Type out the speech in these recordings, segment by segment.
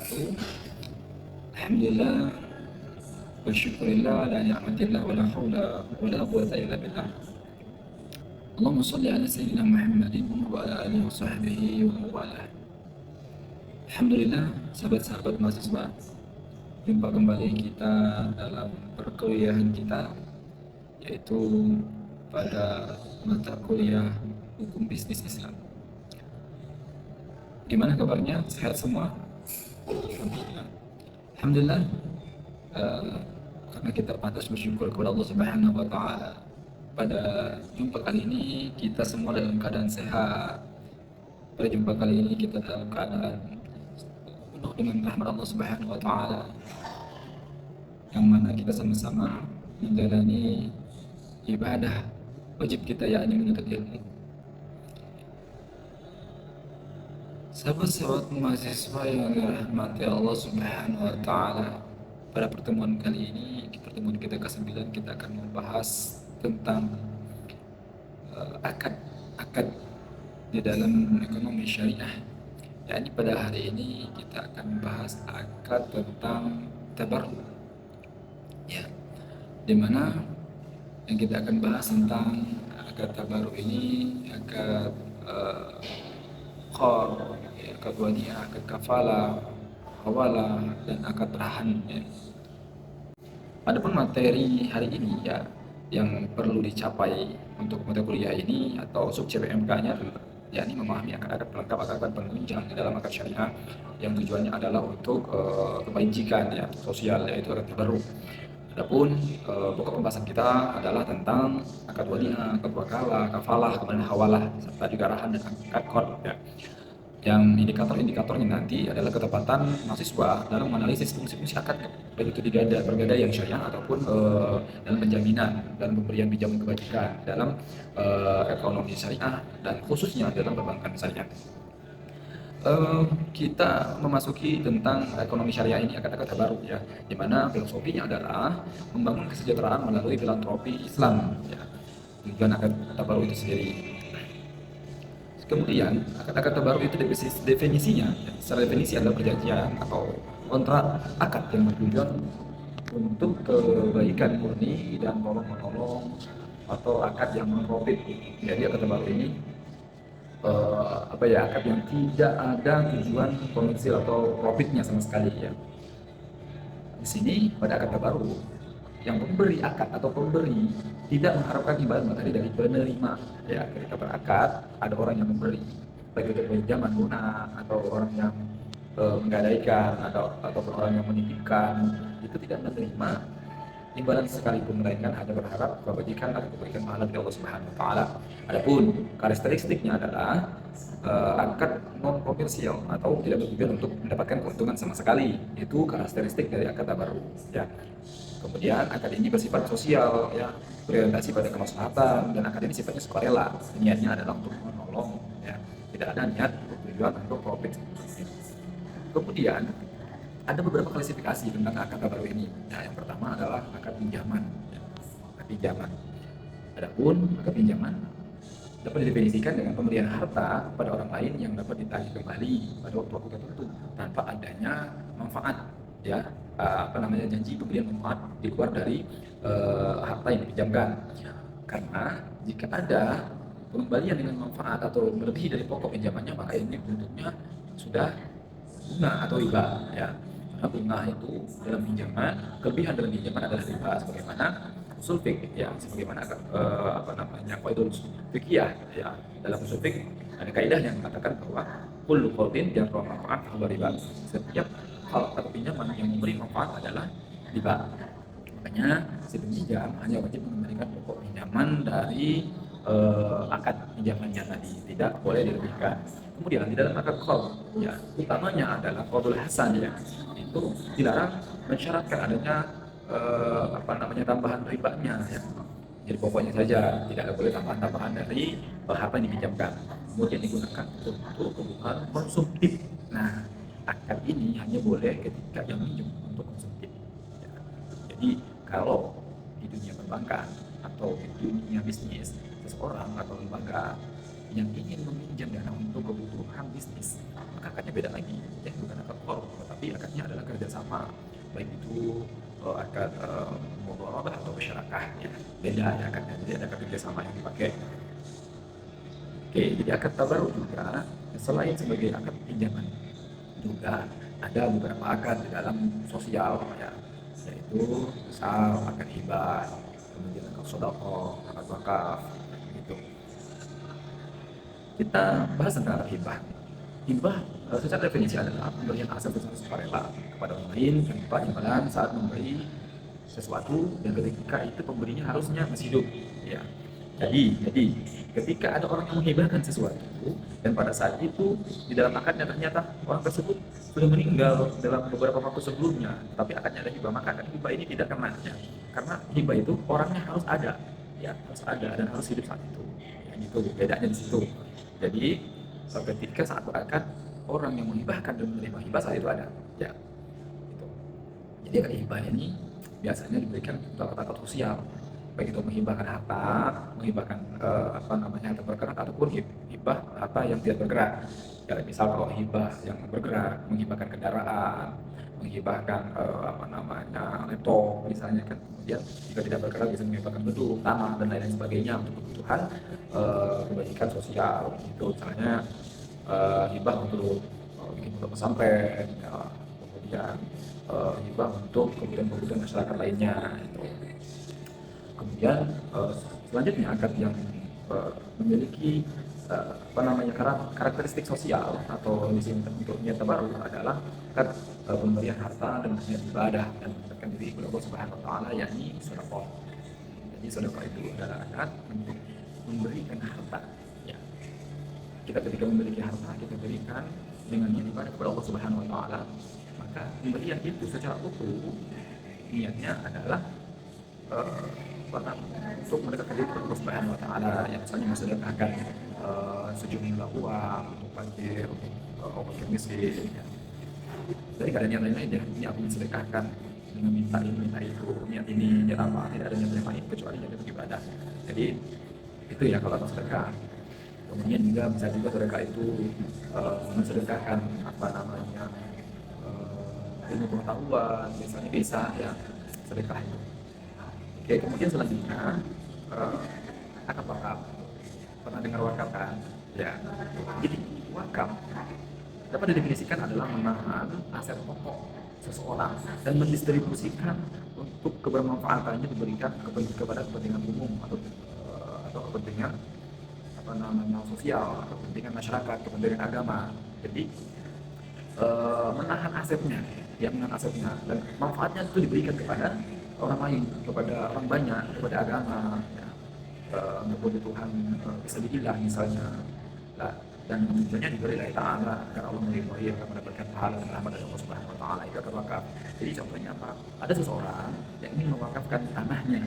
wabarakatuh. Alhamdulillah wa syukurillah ala ni'matillah wa la hawla wa la quwwata illa billah. Allahumma salli ala sayyidina Muhammadin wa ala alihi wa sahbihi wa wala. Alhamdulillah, sahabat-sahabat mahasiswa, jumpa kembali kita dalam perkuliahan kita, yaitu pada mata kuliah Hukum Bisnis Islam. Gimana kabarnya? Sehat semua? Alhamdulillah. Alhamdulillah, karena kita pantas bersyukur kepada Allah Subhanahu wa Ta'ala. Pada jumpa kali ini kita semua dalam keadaan sehat. Pada jumpa kali ini kita dalam keadaan penuh dengan rahmat Allah Subhanahu wa Ta'ala, yang mana kita sama-sama menjalani ibadah wajib kita, yakni menuntut ilmu. Sahabat-sahabat mahasiswa yang dirahmati Allah Subhanahu wa Ta'ala, pada pertemuan kali ini, pertemuan kita ke-9, kita akan membahas tentang akad di dalam ekonomi syariah. Yani pada hari ini kita akan membahas akad tentang tabarruk, ya, dimana yang kita akan bahas tentang akad tabarruk ini, akad qard, akad wadiah, akad kafalah, hawalah, dan akad rahan, ya. Adapun materi hari ini, ya, yang perlu dicapai untuk mata kuliah ini atau sub CPMK-nya, yakni memahami akad-akad pelengkap, akad penunjang di dalam akad syariah yang tujuannya adalah untuk kebajikan, ya, sosial, yaitu akad tabarruk. Adapun pokok pembahasan kita adalah tentang akad wadiah, akad wakalah, kafalah, kemudian hawalah, serta juga rahan dan akad qard, ya. Yang indikator-indikatornya nanti adalah ketepatan mahasiswa dalam menganalisis fungsi-fungsi akad, baik itu bergadai yang syariah ataupun dalam penjaminan, dalam pemberian pinjaman kebajikan dalam ekonomi syariah dan khususnya dalam perbankan syariah. Kita memasuki tentang ekonomi syariah ini, akad-akad tabarruk, ya, di mana filosofinya adalah membangun kesejahteraan melalui filantropi Islam, ya, tujuan akad tabarruk itu sendiri. Kemudian akad-akad tabarruk itu definisinya, ya, secara definisi adalah perjanjian atau kontrak akad yang bertujuan untuk kebaikan murni dan tolong-menolong, atau akad yang non-profit. Jadi akad tabarruk ini akad yang tidak ada tujuan komersil atau profitnya sama sekali, ya. Di sini pada akad tabarruk, yang memberi akad atau pemberi tidak mengharapkan imbalan materi dari penerima, ya. Ketika berakad ada orang yang memberi, baik itu pinjaman lunak atau orang yang menggadaikan ataupun orang yang menitipkan, itu tidak menerima imbalan sekalipun, melainkan hanya berharap kebajikan atau kebaikan pahala dari Allah Subhanahu wa Ta'ala. Adapun karakteristiknya adalah akad non komersial atau tidak bertujuan untuk mendapatkan keuntungan sama sekali. Itu karakteristik dari akad tabarruk, ya. Kemudian akad ini bersifat sosial, ya, berorientasi pada kemaslahatan, dan akad ini sifatnya sukarela. Niatnya adalah untuk menolong, ya, tidak ada niat untuk tujuan untuk profit. Kemudian ada beberapa klasifikasi tentang akad tabarruk ini. Nah, yang pertama adalah akad pinjaman, ya, akad pinjaman. Adapun akad pinjaman dapat didefinisikan dengan pemberian harta pada orang lain yang dapat ditagih kembali pada waktu tertentu tanpa adanya manfaat, ya, janji pemberian manfaat di luar dari harta yang dipinjamkan. Karena jika ada pengembalian dengan manfaat atau melebihi dari pokok pinjamannya, maka ini bentuknya sudah bunga atau riba, ya. Karena bunga itu dalam pinjaman, kelebihan dalam pinjaman adalah riba, sebagaimana usul fikih, ya, sebagaimana qaidul fikih, ya. Dalam usul fikih ada kaidah yang mengatakan bahwa kullu qardin jarra manfaat fahuwa riba. Setiap hal atau pinjaman yang memberi manfaat adalah riba. Makanya si peminjam hanya wajib mengembalikan pokok pinjaman dari akad pinjamannya tadi, tidak boleh dilebihkan. Kemudian di dalam akad qard, ya, utamanya adalah qardul hasan, ya, itu dilarang mensyaratkan adanya tambahan ribanya, ya. Jadi pokoknya saja tidak boleh tambahan dari harta yang dipinjamkan. Kemudian digunakan untuk kebutuhan konsumtif. Nah, akad ini hanya boleh ketika yang minjem untuk konsumtif, ya. Jadi kalau di dunia perbankan atau di dunia bisnis, seseorang atau lembaga yang ingin meminjam dana untuk kebutuhan bisnis, maka akadnya beda lagi, ya, bukan akad qard, tetapi tapi akadnya adalah kerjasama, baik itu akad mudharabah atau musyarakah ya. Beda ya akadnya, jadi ada akad kerjasama yang dipakai. Oke, jadi akad tabarruk juga selain sebagai akad pinjaman juga ada beberapa akad di dalam sosial ya, yaitu misal akad hibah, kemudian akad sedekah, akad wakaf gitu. Kita bahas tentang akad hibah. Hibah secara definisi adalah pemberian aset secara sukarela kepada orang lain tanpa imbalan saat memberi sesuatu, dan ketika itu pemberinya harusnya masih hidup ya. Jadi ketika ada orang yang menghibahkan sesuatu dan pada saat itu di dalam akadnya ternyata orang tersebut sudah meninggal dalam beberapa waktu sebelumnya, tapi akadnya ada hibah, maka akad hibah ini tidak kena ya. Karena hibah itu orangnya harus ada ya, harus ada dan harus hidup saat itu ya, gitu bedanya di situ. Jadi ketika saat berakad orang yang menghibahkan dan menerima hibah saat itu ada ya gitu. Jadi akad hibah ini biasanya diberikan untuk akad sosial, baik itu menghibahkan harta, menghibahkan harta bergerak ataupun hibah harta yang tidak bergerak. Ya, misal kalau hibah yang bergerak, menghibahkan kendaraan, menghibahkan laptop misalnya kan. Kemudian jika tidak bergerak bisa menghibahkan gedung, tanah dan lain-lain sebagainya untuk kebutuhan kebajikan sosial. Itu misalnya hibah untuk bikin pondok pesantren, ya, kemudian hibah untuk kebutuhan masyarakat lainnya itu. Kemudian selanjutnya akad yang memiliki karakteristik sosial atau di sini untuk niat tabarruk adalah akad pemberian harta dengan niat ibadah dan mendekatkan diri kepada Allah Subhanahu wa taala, yakni sedekah. Jadi sedekah itu adalah akad untuk memberikan harta ya. Kita ketika memiliki harta kita berikan dengan niat ibadah kepada Allah Subhanahu wa taala, maka pemberian itu secara utuh niatnya adalah untuk mendekatkan diri kepada Allah Subhanahu wa taala, yang misalnya mensedekahkan sejumlah uang untuk fakir, untuk fakir miskin ya. Jadi gak ada niat lain ya, ini aku mensedekahkan dengan minta ini minta itu, niat ini niat apa, tidak ada niat lain kecuali niat untuk ibadah. Jadi itu ya kalau atas sedekah. Kemudian juga bisa juga sedekah itu mensedekahkan ilmu pengetahuan, misalnya bisa ya sedekah itu. Oke, kemudian selanjutnya akad wakaf. Pernah dengar wakaf kan? Ya. Jadi wakaf dapat didefinisikan adalah menahan aset pokok seseorang dan mendistribusikan untuk kebermanfaatannya diberikan kepada kepentingan umum atau kepentingan sosial, atau kepentingan masyarakat, kepentingan agama. Jadi menahan asetnya, dan manfaatnya itu diberikan kepada orang lain, kepada orang banyak, kepada agama ya, untuk kebutuhan fisabilillah misalnya lah, dan tujuannya juga lillahi ta'ala agar Allah meridhai akan mendapatkan pahala dan rahmat dari Allah Subhanahu wa taala. Itu akan wakaf. Jadi contohnya apa? Ada seseorang yang ingin mewakafkan tanahnya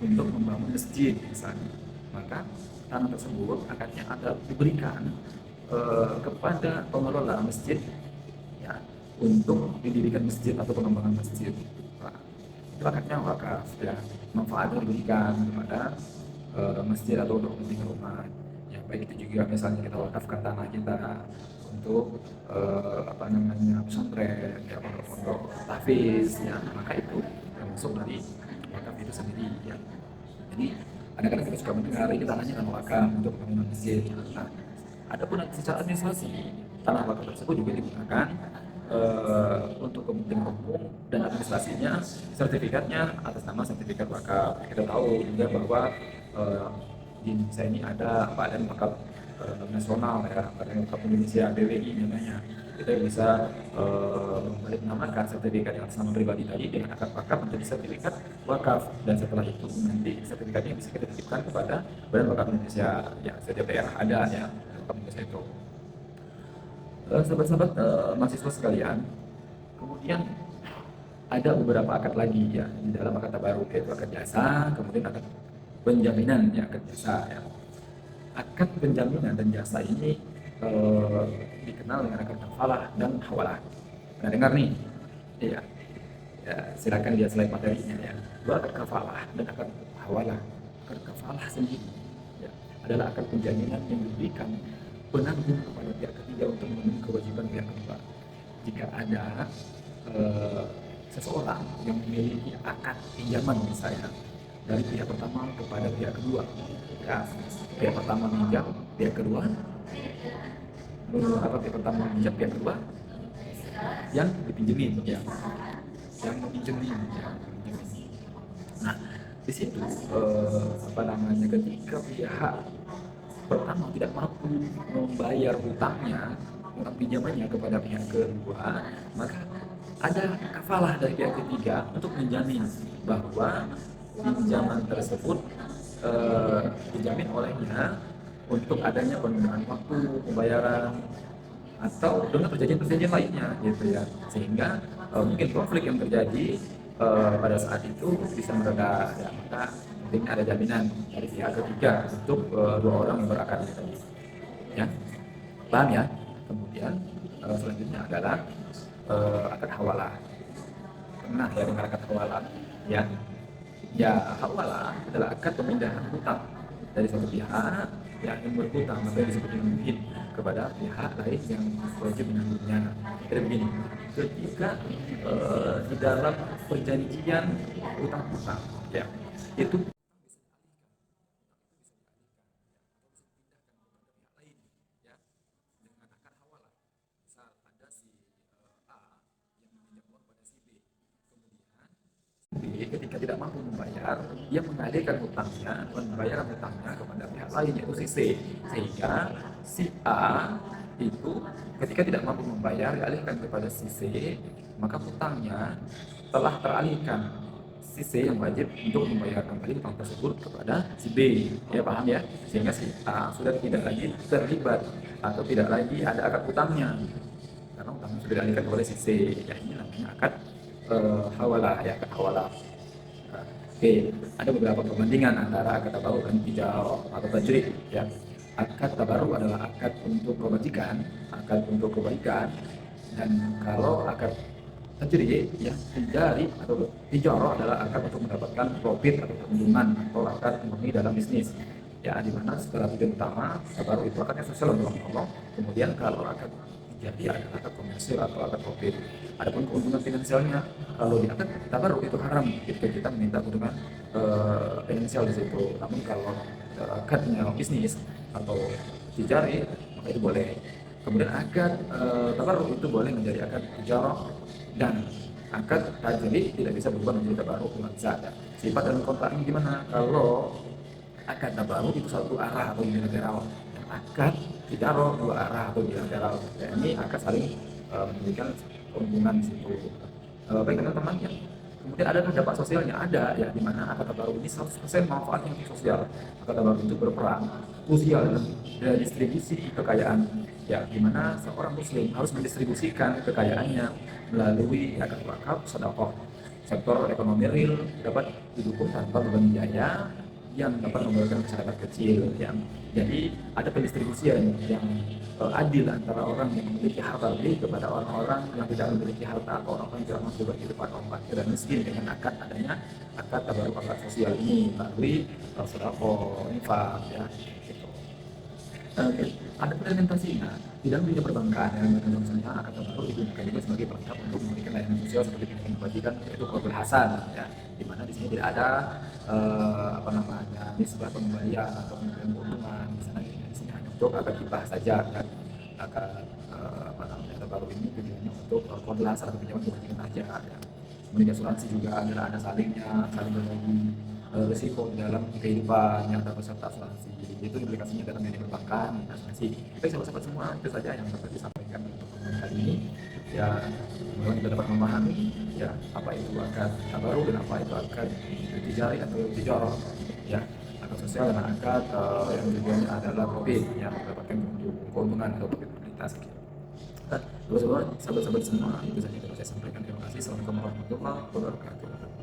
untuk membangun masjid misalnya, maka tanah tersebut akadnya ada diberikan kepada pengelola masjid ya, untuk didirikan masjid atau pengembangan masjid. Nah, itu akadnya wakaf ya, manfaatnya diberikan kepada masjid atau untuk kepentingan umat ya. Baik itu juga misalnya kita wakafkan tanah kita untuk pesantren ya, pondok tahfiz ya, maka itu termasuk dari wakaf itu sendiri ya. Jadi kadang-kadang kita suka mendengar ini tanahnya kan wakaf untuk pembangunan masjid. Nah, adapun secara administrasi tanah wakaf tersebut juga digunakan untuk kepentingan umum, dan administrasinya sertifikatnya atas nama sertifikat wakaf. Kita tahu juga bahwa di Indonesia ini ada Badan Wakaf Nasional ya, Badan Wakaf Indonesia BWI namanya. Kita bisa menamakan sertifikat yang atas nama pribadi tadi dengan akad wakaf menjadi sertifikat wakaf, dan setelah itu nanti sertifikatnya bisa kita titipkan kepada Badan Wakaf Indonesia ya, setiap daerah ada ya wakaf Indonesia itu. Sahabat-sahabat mahasiswa sekalian, kemudian ada beberapa akad lagi ya di dalam akad tabarruk, yaitu akad jasa, kemudian akad penjaminan ya, akad jasa ya. Akad penjaminan dan jasa ini dikenal dengan akad kafalah dan hawalah. Pernah dengar nih? Iya. Ya, silakan lihat slide materinya ya. Dua akad kafalah dan akad hawalah. Akad kafalah sendiri ya, adalah akad penjaminan yang diberikan penanggung kepada pihak ketiga untuk memenuhi kewajiban pihak kedua. Jika ada eh, seseorang yang memiliki akad pinjaman misalnya dari pihak pertama kepada pihak kedua, ya pihak pertama minjam, pihak kedua pihak pertama minjam, pihak kedua yang dipinjemin, ya yang meminjemin, ya. Nah, di situ ketika pihak pertama tidak mampu membayar utang pinjamannya kepada pihak kedua, maka ada kafalah dari pihak ketiga untuk menjamin bahwa pinjaman tersebut dijamin olehnya untuk adanya penundaan waktu pembayaran atau dengan perjanjian-perjanjian lainnya gitu ya, sehingga mungkin konflik yang terjadi pada saat itu bisa mereda, ya. Maka pentingnya ada jaminan dari pihak ketiga untuk dua orang yang berakad tadi, ya, paham ya. Kemudian selanjutnya adalah akad hawalah. Pernah ya dengar akad hawalah, ya? Ya, hawalah adalah akad pemindahan hutang dari satu pihak yang berhutang atau disebut dengan muhid kepada pihak lain yang wajib menanggungnya. Jadi begini, ketika di dalam perjanjian hutang-hutang, ya, itu ketika tidak mampu membayar, dia mengalihkan hutangnya, membayar hutangnya kepada pihak lain yaitu si C, sehingga si A itu ketika tidak mampu membayar dialihkan kepada si C, maka hutangnya telah teralihkan. Si C yang wajib untuk membayar kembali hutang tersebut kepada si B, ya paham ya, sehingga si A sudah tidak lagi terlibat atau tidak lagi ada akad hutangnya karena hutangnya sudah dialihkan kepada si C, ya ini namanya akad hawalah, ya akad hawalah. Oke, ada beberapa perbandingan antara akad tabaru dan tijarah atau tajrid, ya. Akad tabaru adalah akad untuk kebajikan, akad untuk kebaikan, dan kalau akad tajrid, ya, tijari atau tijarah adalah akad untuk mendapatkan profit atau keuntungan atau akad murni dalam bisnis, ya, di mana setelah tujuan utama tabaru itu akadnya sosial untuk Allah. Kemudian kalau akad jadi ada akad komersil atau akad profit. Adapun keuntungan finansialnya, kalau di akad tabarruk itu haram ketika kita meminta keuntungan finansial di situ. Namun kalau akadnya bisnis atau tijari, maka itu boleh. Kemudian akad tabarruk itu boleh menjadi akad tijarah, dan akad tajrid tidak bisa berubah menjadi tabarruk, cuma bisa ada. Sifat dan kontraknya gimana? Kalau akad tabarruk itu satu arah atau unilateral, dan akad tijarah dua arah atau bilateral. Ya, ini akan saling memberikan keuntungan di situ. Baik teman-teman, ya. Kemudian ada dampak sosialnya, ada ya, di mana akad tabarruk ini 100% manfaatnya untuk sosial. Akad tabarruk itu berperan krusial dalam distribusi kekayaan, ya, di mana seorang muslim harus mendistribusikan kekayaannya melalui akad wakaf, sedekah. Sektor ekonomi real dapat didukung tanpa beban biaya yang dapat memberikan masyarakat kecil, yang jadi ada pendistribusian yang adil antara orang yang memiliki harta lebih kepada orang-orang yang tidak memiliki harta atau orang-orang yang tidak mampu berkehidupan, orang fakir dan miskin, dengan adanya akad tabarruk, akad sosial ini melalui sedekah, infak, ya, gitu. Oke, ada implementasinya di dalam dunia perbankan, yang misalnya akad tabarruk digunakan juga sebagai pelengkap untuk memberikan layanan sosial seperti pendidikan kebajikan, yaitu qardul hasan, ya, di mana di sini tidak ada nisbah pengembalian atau pemberian keuntungan. Misalnya di sini hanya untuk akad hibah saja, kan. Akad tabarruk ini tujuannya untuk qardul hasan atau pinjaman kebajikan saja, ya. Kemudian asuransi juga ada salingnya, saling berbagi risiko di dalam kehidupan yang ada peserta asuransi. Itu implikasinya dalam dunia perbankan, asuransi. Baik sahabat-sahabat semua, itu saja yang dapat disampaikan untuk kali ini. Ya, semoga kita dapat memahami, ya, apa itu akad tabarruk dan apa itu akad tijari atau tijarah, ya, akad sosial dan akad yang tujuannya adalah profit, yang mendapatkan keuntungan atau profitabilitas. Sahabat-sahabat semua, itu saja yang saya sampaikan. Terima kasih. Assalamualaikum warahmatullahi wabarakatuh.